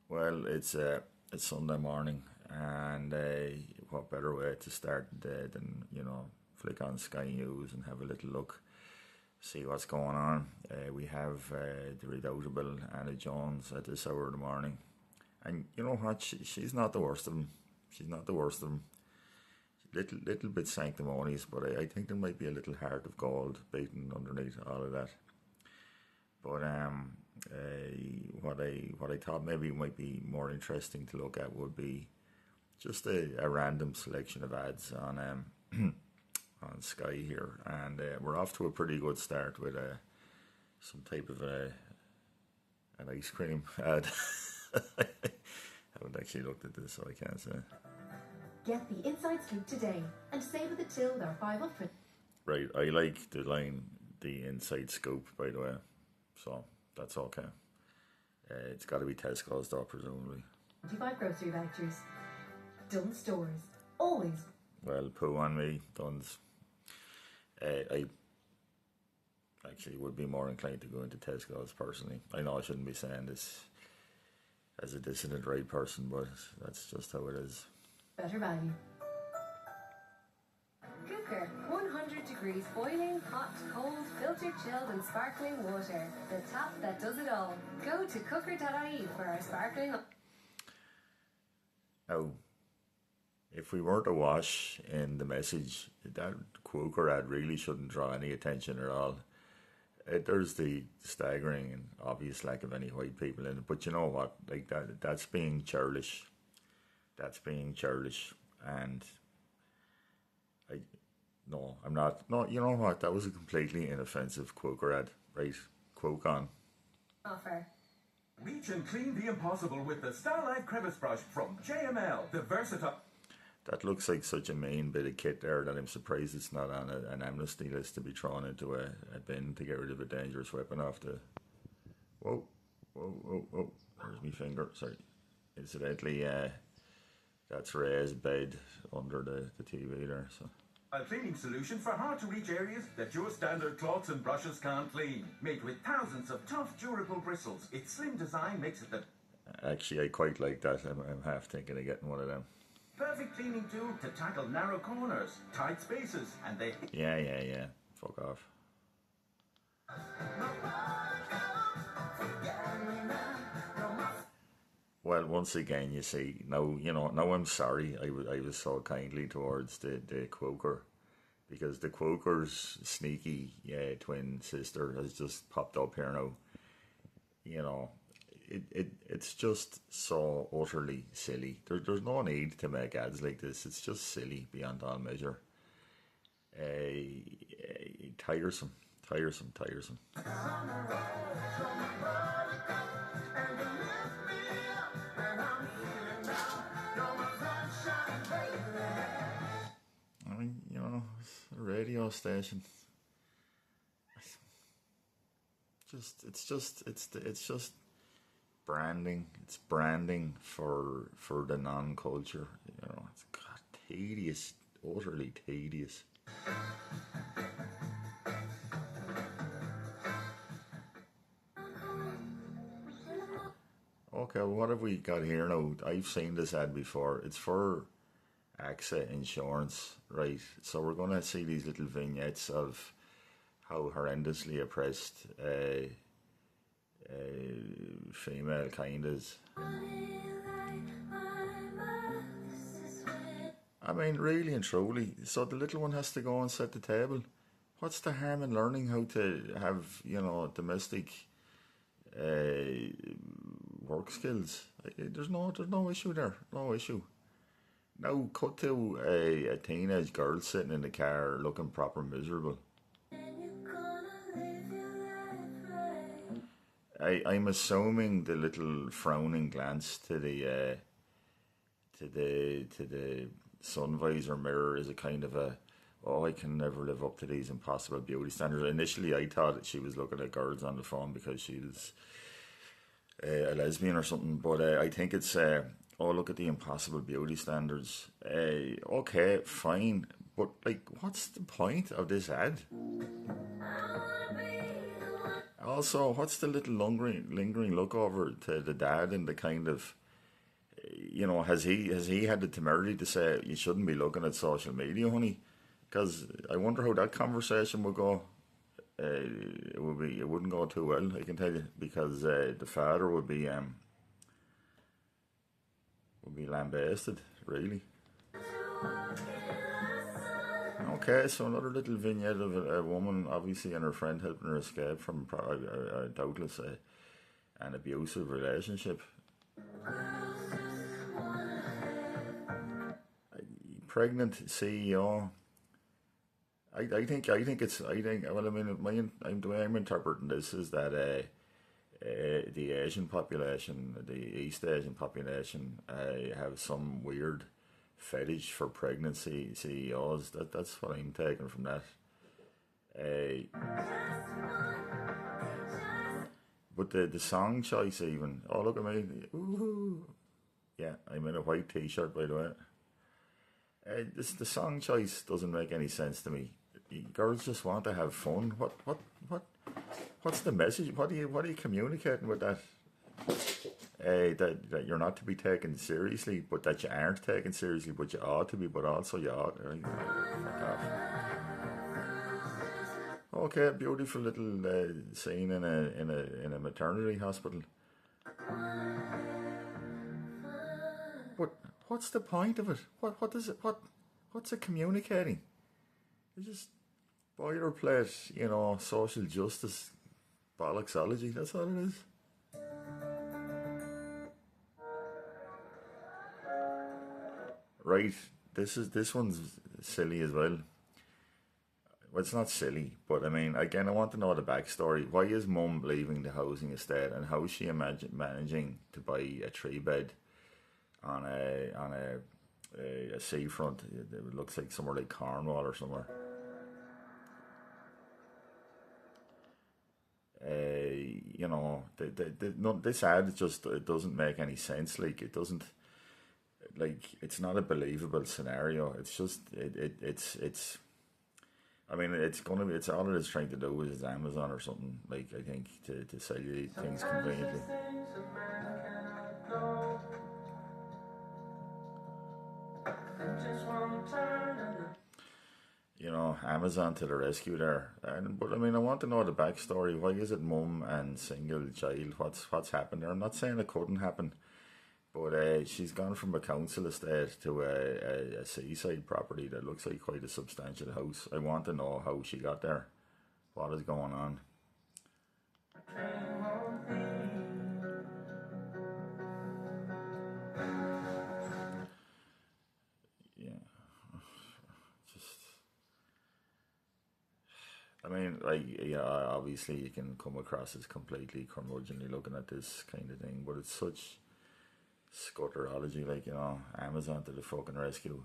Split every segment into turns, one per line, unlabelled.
Well, it's Sunday morning, and what better way to start the day than flick on Sky News and have a little look, see what's going on. We have the redoubtable Anna Jones at this hour of the morning, and you know what? She's not the worst of them. She's not the worst of them. Little bit sanctimonious, but I think there might be a little heart of gold beaten underneath all of that. But what I thought maybe might be more interesting to look at would be just a random selection of ads on on Sky here, and we're off to a pretty good start with some type of an ice cream ad. I haven't actually looked at this, so I can't say.
Get the inside scoop today and save at the till with our 5 up for.
Right, I like the line, the inside scoop, by the way, so that's okay. It's got to be Tesco's though, presumably.
25 grocery vouchers. Done stores. Always.
Well, poo on me, Duns. I actually would be more inclined to go into Tesco's personally. I know I shouldn't be saying this as a dissident right person, but that's just how it is.
Better value. Cooker, 100 degrees boiling, hot, cold, filtered, chilled and sparkling water. The tap that does it all. Go to cooker.ie for our sparkling.
Now, if we were to wash in the message, that Quaker ad really shouldn't draw any attention at all. There's the staggering and obvious lack of any white people in it, but you know what? Like that's being churlish. That's being churlish, and I'm not. No, you know what? That was a completely inoffensive Quaker ad, right? Quoke on.
Offer.
Reach and clean the impossible with the Starlight Crevice Brush from JML. The versatile.
That looks like such a mean bit of kit there that I'm surprised it's not on an amnesty list to be thrown into a bin to get rid of a dangerous weapon off the. Whoa. There's my finger. Sorry. Incidentally, that's Ray's bed under the TV there. So.
A cleaning solution for hard-to-reach areas that your standard cloths and brushes can't clean. Made with thousands of tough, durable bristles, its slim design makes it the...
Actually, I quite like that. I'm half thinking of getting one of them.
Perfect cleaning tool to tackle narrow corners, tight spaces, and they...
Yeah. Fuck off. Well, once again, you see, now I'm sorry I was so kindly towards the Quaker, because the Quaker's sneaky twin sister has just popped up here now. You know, it's just so utterly silly. There's no need to make ads like this. It's just silly beyond all measure. Tiresome. I mean, it's a radio station. It's just branding. It's branding for the non-culture. It's tedious, utterly tedious. Okay, well, what have we got here now? I've seen this ad before. It's for AXA Insurance, right? So we're going to see these little vignettes of how horrendously oppressed female kind is. I mean, really and truly. So the little one has to go and set the table. What's the harm in learning how to have, domestic work skills? There's no issue there. No issue. Now cut to a teenage girl sitting in the car looking proper miserable. I'm assuming the little frowning glance to the sun visor mirror is a kind of I can never live up to these impossible beauty standards. Initially, I thought that she was looking at girls on the phone because she was a lesbian or something, but I think it's look at the impossible beauty standards. Okay, fine, but what's the point of this ad? Also, what's the little lingering look over to the dad and the kind of, has he had the temerity to say you shouldn't be looking at social media, honey? Because I wonder how that conversation would go. It wouldn't go too well, I can tell you, because the father would be lambasted, really. Okay, so another little vignette of a woman, obviously, and her friend helping her escape from doubtless an abusive relationship. Pregnant CEO. I think well, I mean, the way I'm interpreting this is that the Asian population, the East Asian population, have some weird fetish for pregnancy CEOs. That's what I'm taking from that. But the song choice even. Oh, look at me. Ooh. Yeah, I'm in a white t-shirt, by the way. The song choice doesn't make any sense to me. Girls just want to have fun. What's the message? What are you communicating with that? That you're not to be taken seriously, but that you aren't taken seriously, but you ought to be, but also you ought. Fuck off. Okay, beautiful little scene in a maternity hospital. But what's the point of it? What is it? What's it communicating? It's just boilerplate, social justice bollocksology. That's all it is. Right. This one's silly as well. Well, it's not silly, but I mean, again, I want to know the backstory. Why is Mum leaving the housing estate, and how is she managing to buy a 3-bed on a seafront? It looks like somewhere like Cornwall or somewhere. This ad just it doesn't make any sense. Like it doesn't. Like it's not a believable scenario. It's just it's. I mean, it's all it is trying to do is Amazon or something. Like I think to sell you things conveniently. Amazon to the rescue there. But I mean, I want to know the backstory. Why is it mum and single child? What's happened there? I'm not saying it couldn't happen, but she's gone from a council estate to a seaside property that looks like quite a substantial house. I want to know how she got there. What is going on? I mean, obviously you can come across as completely curmudgeonly looking at this kind of thing, but it's such scutterology, Amazon to the fucking rescue.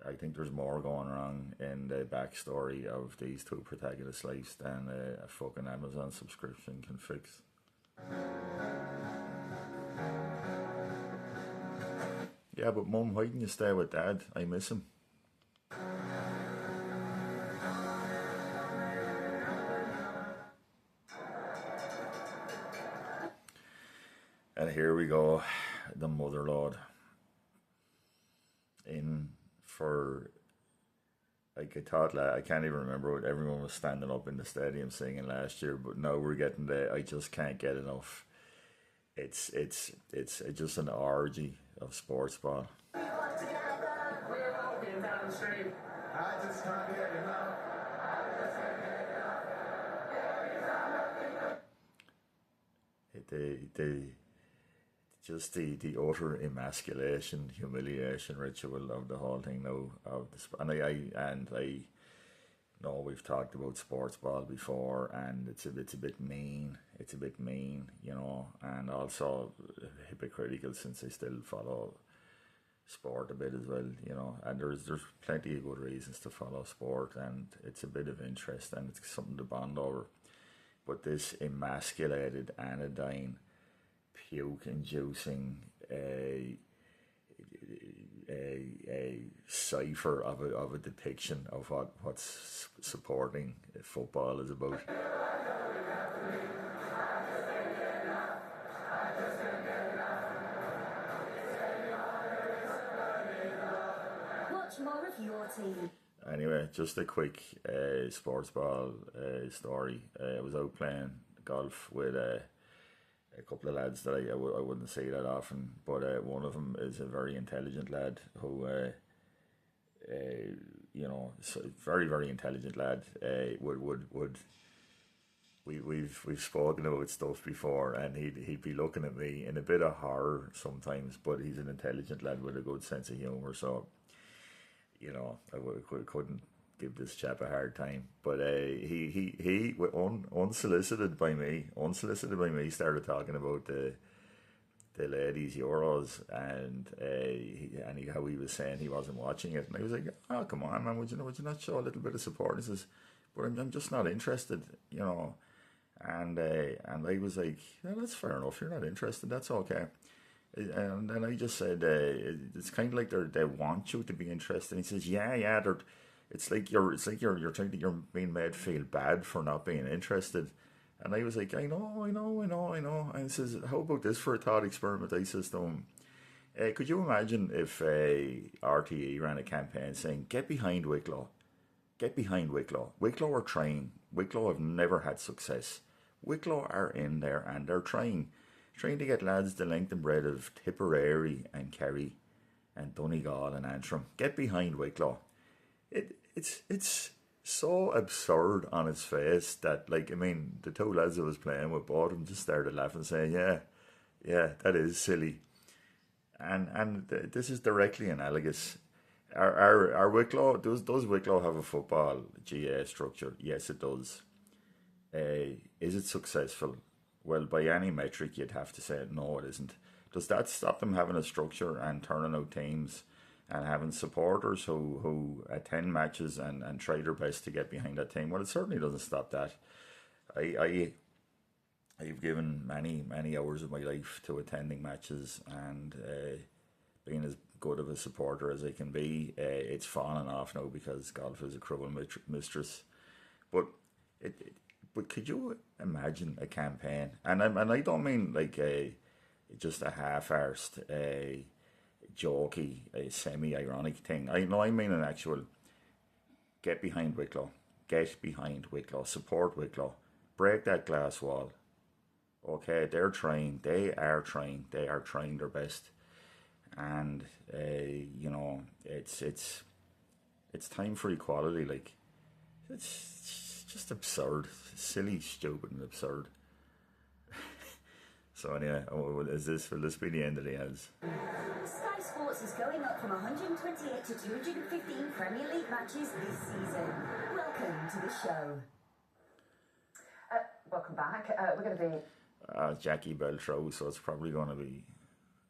I think there's more going wrong in the backstory of these two protagonists' lives than a fucking Amazon subscription can fix. Yeah, but Mum, why didn't you stay with Dad? I miss him. And here we go, the Motherlode. In for, I thought, I can't even remember what everyone was standing up in the stadium singing last year, but now we're getting the I just can't get enough. It's just an orgy of sports ball. I just can't get enough. Just the utter emasculation, humiliation ritual of the whole thing now. And I know we've talked about sports ball before, and it's a bit mean. It's a bit mean, and also hypocritical, since I still follow sport a bit as well, and there's plenty of good reasons to follow sport, and it's a bit of interest, and it's something to bond over. But this emasculated, anodyne, puke-inducing, a cipher of a depiction of what's supporting football is about.
Watch more of your team.
Anyway, just a quick sports ball story. I was out playing golf with a couple of lads that I wouldn't see that often, but one of them is a very intelligent lad who, very, very intelligent lad. We've spoken about stuff before, and he'd be looking at me in a bit of horror sometimes, but he's an intelligent lad with a good sense of humour, so I couldn't give this chap a hard time. But he unsolicited by me, started talking about the ladies' Euros, and how he was saying he wasn't watching it, and I was like, oh come on man, would you not show a little bit of support? He says, but I'm just not interested, and I was like, yeah, that's fair enough, you're not interested, that's okay. And then I just said, it's kind of like they want you to be interested. And he says, yeah, it's like you're being made feel bad for not being interested. And I was like, I know. And he says, how about this for a thought experiment? I says to him, could you imagine if RTE ran a campaign saying, get behind Wicklow. Wicklow are trying. Wicklow have never had success. Wicklow are in there and they're trying to get lads the length and breadth of Tipperary and Kerry and Donegal and Antrim. Get behind Wicklow. It's so absurd on its face that, the two lads I was playing with, both of them just started laughing, saying, yeah, that is silly. And this is directly analogous. Our Wicklow, does Wicklow have a football GA structure? Yes, it does. Is it successful? Well, by any metric, you'd have to say no, it isn't. Does that stop them having a structure and turning out teams and having supporters who attend matches and try their best to get behind that team? Well, it certainly doesn't stop that. I've given many hours of my life to attending matches and being as good of a supporter as I can be. It's fallen off now because golf is a cruel mistress. But But could you imagine a campaign? And I don't mean just a half-arsed, jokey, semi-ironic thing. I mean an actual get behind Wicklow, support Wicklow, break that glass wall. Okay, they are trying their best, and it's time for equality. It's just absurd, silly, stupid, and absurd. So anyway, will this be the end of the ads?
Sky Sports is going up from 128 to 215 Premier League matches this season. Welcome to the show.
Welcome back. We're going to be...
Jackie Beltrau, so it's probably going to be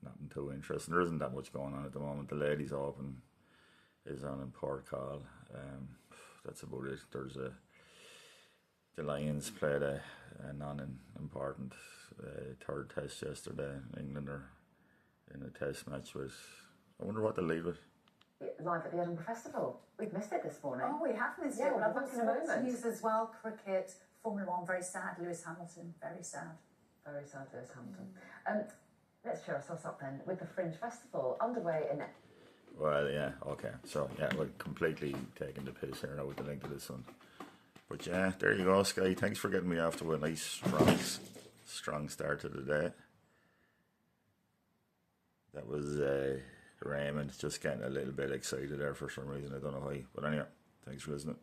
nothing too interesting. There isn't that much going on at the moment. The Ladies Open is on in Port Call. That's about it. The Lions played a non-important third test yesterday. England are in a test match with... I wonder what they'll leave it.
Live at the Edinburgh Festival. We've missed it this morning.
Oh, we have missed it.
Yeah, we'll have back in a moment.
News as well. Cricket, Formula One, very sad. Lewis Hamilton, very sad.
Very sad, Lewis Hamilton. Let's cheer ourselves up then with the Fringe Festival underway in...
Well, yeah, okay. So, yeah, we're completely taking the piss here now with the link to this one. But yeah, there you go, Sky. Thanks for getting me off to a nice, strong start to the day. That was Raymond just getting a little bit excited there for some reason. I don't know why. But anyway, thanks for listening.